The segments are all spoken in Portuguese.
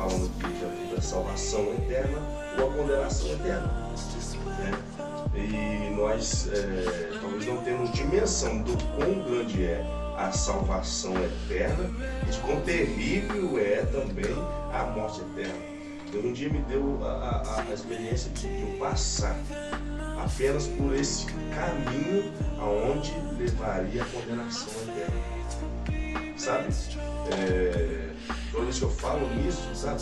falando da salvação eterna ou a condenação eterna, né? E nós talvez não temos dimensão do quão grande é a salvação eterna e de quão terrível é também a morte eterna. Deus um dia me deu a experiência de eu passar apenas por esse caminho aonde levaria a condenação eterna. Sabe? Toda vez que eu falo nisso, sabe?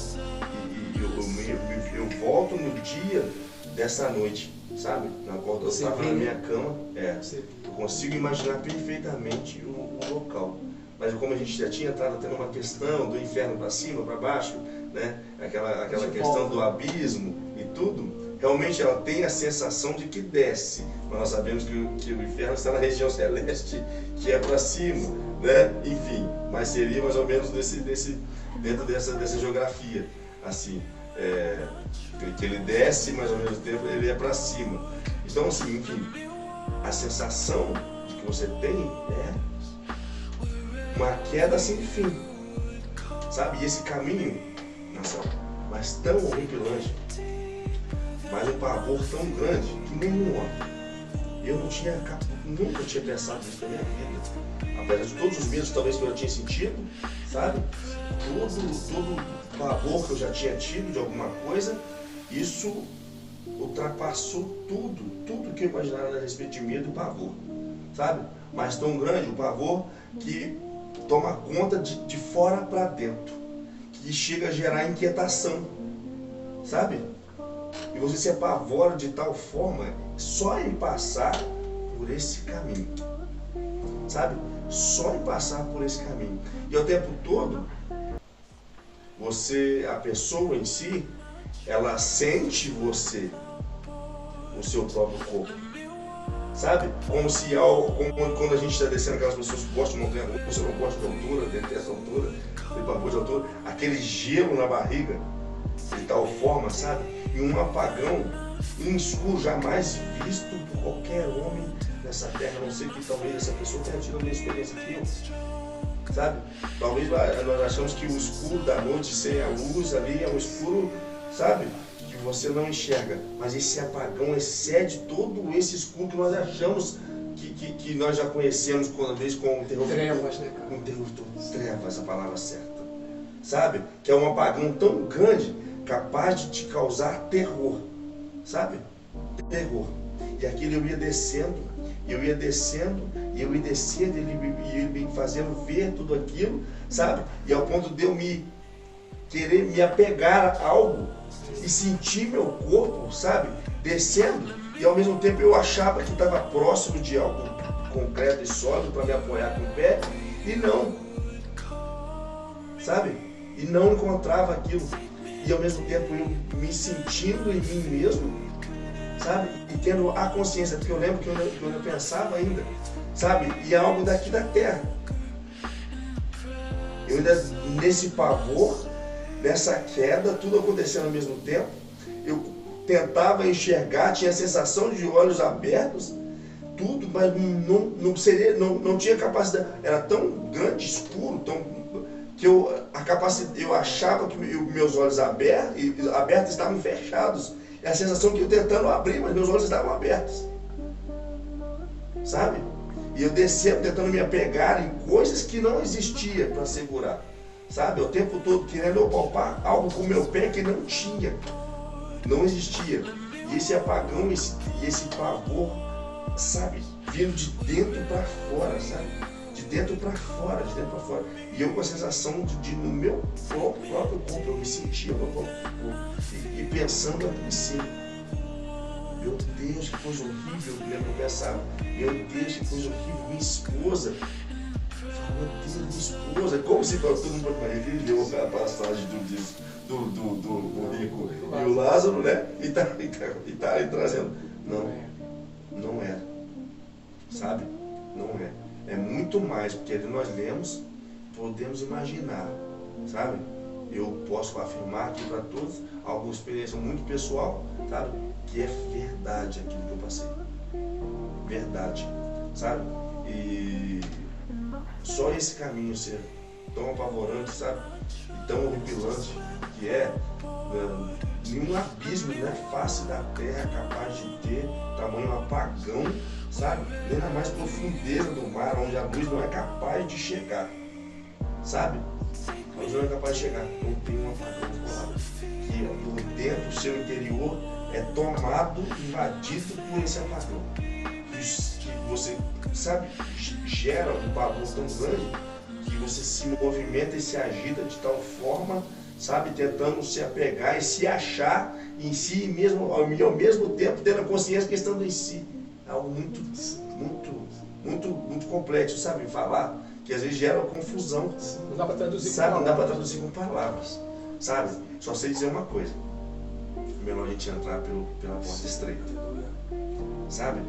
Eu volto no dia dessa noite, sabe? Na qual eu estava na minha cama, eu consigo imaginar perfeitamente o local. Mas como a gente já tinha entrado até numa questão do inferno para cima, para baixo, né? Aquela questão do abismo e tudo, realmente ela tem a sensação de que desce. Mas nós sabemos que o inferno está na região celeste, que é para cima, né? Enfim, mas seria mais ou menos dentro dessa geografia, assim. Que ele desce, mas ao mesmo tempo ele é para cima. Então, assim, enfim, a sensação de que você tem é uma queda sem fim, sabe? E esse caminho, mas tão horripilante, mas um pavor tão grande que nenhum homem. Eu nunca tinha pensado nisso na minha vida. Apesar de todos os medos talvez que eu já tinha sentido, sabe? Todo o pavor que eu já tinha tido de alguma coisa, isso ultrapassou tudo que eu imaginava a respeito de medo e pavor, sabe? Mas tão grande o pavor que toma conta de fora para dentro, que chega a gerar inquietação, sabe? E você se apavora de tal forma só em passar por esse caminho, sabe? Só em passar por esse caminho. E ao tempo todo, a pessoa em si, ela sente você, o seu próprio corpo, sabe? Como quando a gente está descendo, aquelas pessoas que gostam de montanha russa, você não gosta de altura, detesta altura, tem pavor de altura, aquele gelo na barriga, de tal forma, sabe? E um apagão escuro jamais visto por qualquer homem nessa terra, a não ser que talvez essa pessoa tenha tido a mesma experiência que eu, sabe? Talvez nós achamos que o escuro da noite sem a luz ali é um escuro, sabe? Que você não enxerga, mas esse apagão excede todo esse escuro que nós achamos que nós já conhecemos quando vez com o terror. Trevas, né? Com o terror, trevas, a palavra certa, sabe? Que é um apagão tão grande, capaz de te causar terror, sabe? Terror. E aquilo eu ia descendo, e eu ia descendo, e eu ia descendo, e ele me fazendo ver tudo aquilo, sabe? E ao ponto de eu querer me apegar a algo e sentir meu corpo, sabe? Descendo, e ao mesmo tempo eu achava que estava próximo de algo concreto e sólido para me apoiar com o pé, e não, sabe? E não encontrava aquilo. E ao mesmo tempo eu me sentindo em mim mesmo, sabe? E tendo a consciência, porque eu lembro que eu pensava ainda, sabe? E é algo daqui da terra. Eu ainda, nesse pavor, nessa queda, tudo acontecendo ao mesmo tempo, eu tentava enxergar, tinha a sensação de olhos abertos, tudo, mas não tinha capacidade, era tão grande, escuro, que eu achava que meus olhos abertos estavam fechados. É a sensação que eu tentando abrir, mas meus olhos estavam abertos. Sabe? E eu descendo, tentando me apegar em coisas que não existiam para segurar. Sabe? O tempo todo querendo palpar algo com o meu pé que não tinha. Não existia. E esse apagão, esse pavor, sabe? Vindo de dentro para fora, sabe? De dentro para fora, de dentro para fora. E eu com a sensação de no meu próprio corpo, eu me sentia no meu próprio corpo. E pensando aqui em si, meu Deus, que coisa horrível, eu lembro que eu pensava, meu Deus, que coisa horrível, minha esposa. Meu Deus, minha esposa. Como se todo mundo viu a passagem do rico e o Lázaro, né? E tá aí trazendo. Não era. Sabe? Não é. É muito mais, porque nós lemos, podemos imaginar, sabe? Eu posso afirmar aqui para todos, alguma experiência muito pessoal, sabe? Que é verdade aquilo que eu passei. Verdade, sabe? E só esse caminho ser tão apavorante, sabe? E tão horripilante, que nenhum abismo, né, face da terra capaz de ter tamanho apagão, sabe? Nem na mais profundeza do mar, onde a luz não é capaz de chegar, sabe? A luz não é capaz de chegar. Não tem um apagão colado. Que por dentro, o seu interior é tomado, invadido por esse apagão. Que você, sabe, gera um pavor tão grande que você se movimenta e se agita de tal forma, sabe, tentando se apegar e se achar em si mesmo, ao mesmo tempo tendo a consciência que estando em si. É algo muito complexo, sabe, falar, que às vezes gera confusão. Não dá para traduzir, sabe, não dá para traduzir com palavras, sabe? Só sei dizer uma coisa: melhor a gente entrar pela porta estreita, sabe?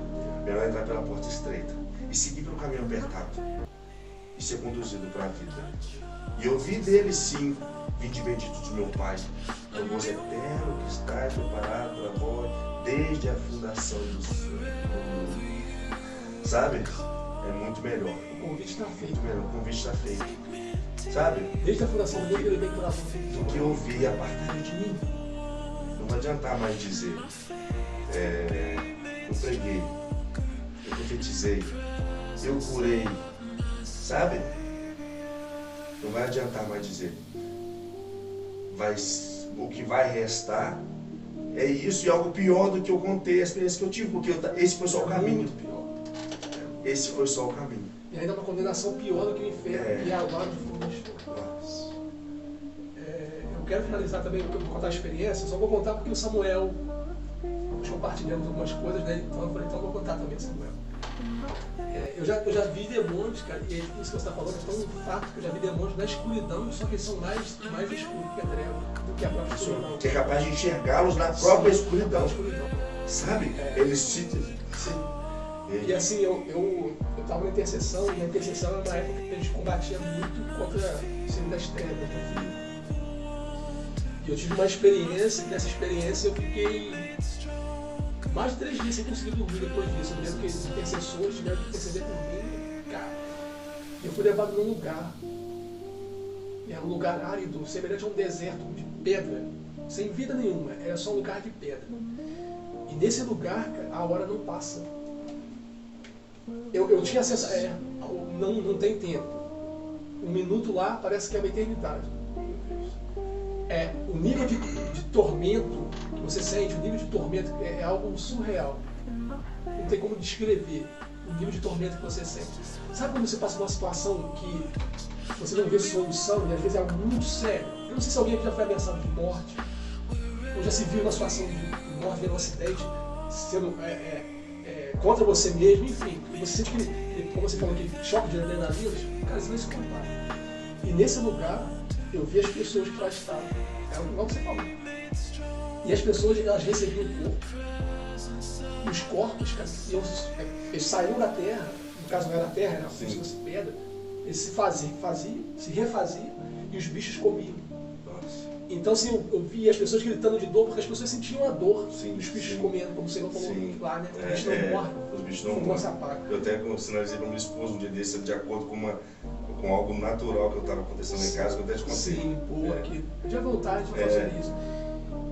Melhor entrar pela porta estreita e seguir pelo caminho apertado e ser conduzido para a vida. E eu vi dele sim: vinde bendito de meu Pai, é o gozo eterno que está preparado para vós desde a fundação do mundo. Sabe? É muito melhor. O convite está feito. Muito melhor, o convite está feito. Sabe? Desde a fundação do mundo ele vem para você. Do que ouvir, apartai de mim. Não vai adiantar mais dizer: eu preguei, eu profetizei, eu curei. Sabe? Não vai adiantar mais dizer. O que vai restar é isso, e algo pior do que eu contei, a experiência que eu tive, porque esse foi só o caminho. Esse foi só o caminho. E ainda uma condenação pior do que o inferno, e a agora de fogo. Eu quero finalizar também, eu vou contar a experiência, só vou contar porque o Samuel, nós compartilhamos algumas coisas, né? Então eu falei, então eu vou contar também, Samuel. Eu já vi demônios, cara, e isso que você está falando é tão fato que eu já vi demônios na escuridão, só que eles são mais escuros que a treva, do que a própria escuridão. Que é capaz de enxergá-los na própria escuridão. Sabe? Eles se... Sim. E assim, eu estava na intercessão, e a intercessão era uma época que a gente combatia muito contra o Senhor das Trevas, né? E eu tive uma experiência, e nessa experiência eu fiquei mais de 3 dias sem conseguir dormir depois disso. Eu lembro que os intercessores tiveram que interceder por mim, cara. Eu fui levado num lugar, e era um lugar árido, semelhante a um deserto de pedra, sem vida nenhuma, era só um lugar de pedra. E nesse lugar, cara, a hora não passa. Eu tinha acesso, não tem tempo. 1 minuto lá parece que é uma eternidade. O nível de tormento que você sente, o nível de tormento é algo surreal. Não tem como descrever o nível de tormento que você sente. Sabe quando você passa por uma situação que você não vê solução e às vezes é algo muito sério? Eu não sei se alguém aqui já foi ameaçado de morte, ou já se viu numa situação de morte, vendo um acidente, sendo contra você mesmo, enfim. E você sente que, como você falou, aquele choque de adrenalina, cara, isso não se compara. E nesse lugar, eu vi as pessoas que lá estavam. É igual que você falou. E as pessoas, elas recebiam o corpo. E os corpos, cara, eles saíam da terra, no caso não era terra, era como se fosse pedra, eles se refaziam e os bichos comiam. Então, assim, eu via as pessoas gritando de dor, porque as pessoas sentiam a dor dos bichos comendo, como o Senhor falou lá, né? Os bichos não morrem. Os bichos não morrem. Eu até sinalizei para minha esposa um dia desse, de acordo com algo natural que estava acontecendo em casa, que eu até te contei. Sim, aqui. Eu já voltar, a gente vai falar sobre isso.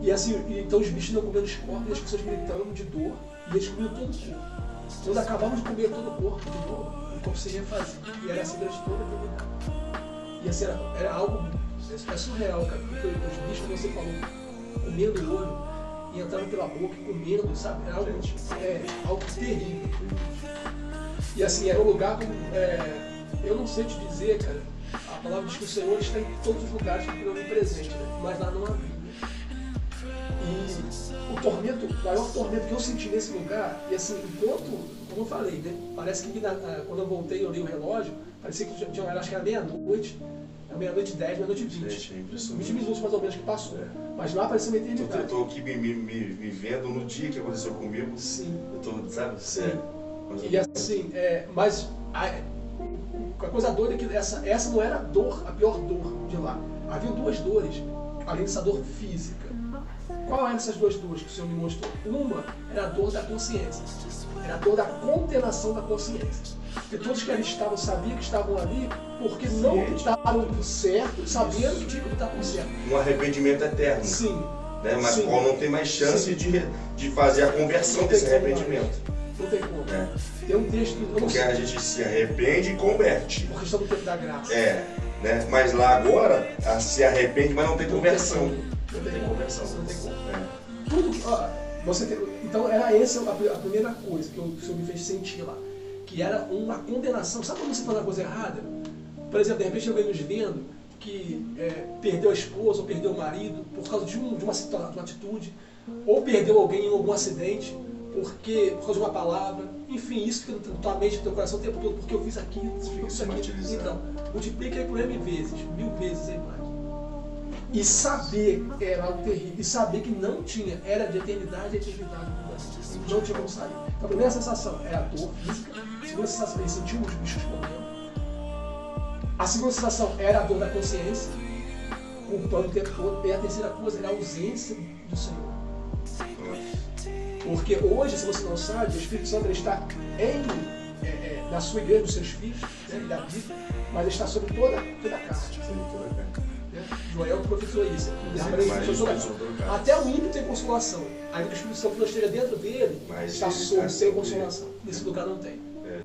E assim, então os bichos não comendo os corpos, e as pessoas gritando de dor, e eles comiam todo o corpo. Quando acabavam de comer todo o corpo de dor, o corpo se refazia. E era assim durante toda a eternidade. E assim, era algo... É surreal, cara, porque os bichos, como você falou, comendo o olho e entrando pela boca, comendo, sabe? Era algo terrível. E assim, era um lugar como... eu não sei te dizer, cara, a palavra diz que o Senhor está em todos os lugares que ele é presente, né? Mas lá não havia. E o maior tormento que eu senti nesse lugar, e assim, enquanto, como eu falei, né? Parece que quando eu voltei, eu olhei o relógio, parecia que acho que era meia-noite. Meia-noite 10, meia-noite 20. 20 minutos mais ou menos que passou. Mas lá parecia uma eternidade. Eu estou aqui me vendo no dia que aconteceu comigo. Sim. Eu estou, sabe? Sim. E assim, mas a coisa doida é que essa não era a pior dor de lá. Havia 2 dores, além dessa dor física. Qual eram essas 2 dores que o Senhor me mostrou? Uma era a dor da consciência. Era a dor da condenação da consciência. Porque todos que ali estavam sabiam que estavam ali, porque não optaram por certo, sabendo que tinha que optar por certo. Um arrependimento eterno. Sim. Né? Mas Sim. o qual não tem mais chance de fazer a conversão desse arrependimento. Não tem como. É. Tem um texto que Porque a gente se arrepende e converte. por questão do tempo da graça. Né? Mas lá agora, se arrepende, mas não tem conversão. Não tem conversão, não tem como. É. Tudo, então era essa a primeira coisa que o Senhor me fez sentir lá. Que era uma condenação. Sabe quando você faz uma coisa errada? Por exemplo, de repente alguém nos vendo que perdeu a esposa ou perdeu o marido por causa de uma atitude, ou perdeu alguém em algum acidente por causa de uma palavra. Enfim, isso fica na tua mente, no teu coração o tempo todo, porque eu fiz aquilo, isso aqui. Então, multiplica aí por M vezes, 1000 vezes aí mais. E saber que era algo terrível, e saber que não tinha, era de eternidade a eternidade, não tinha como sair. Então a primeira sensação é a dor física, a segunda sensação é sentir os bichos correndo. A segunda sensação era a dor da consciência, culpando o tempo todo, e a terceira coisa era a ausência do Senhor. Porque hoje, se você não sabe, o Espírito Santo ele está na sua igreja, nos seus filhos, né, da vida, mas ele está sobre toda a carne. Joel profetizou isso. Até o ímpio tem consolação. Ainda que o Espírito Santo não esteja dentro dele, está sem consolação. Nesse lugar não tem.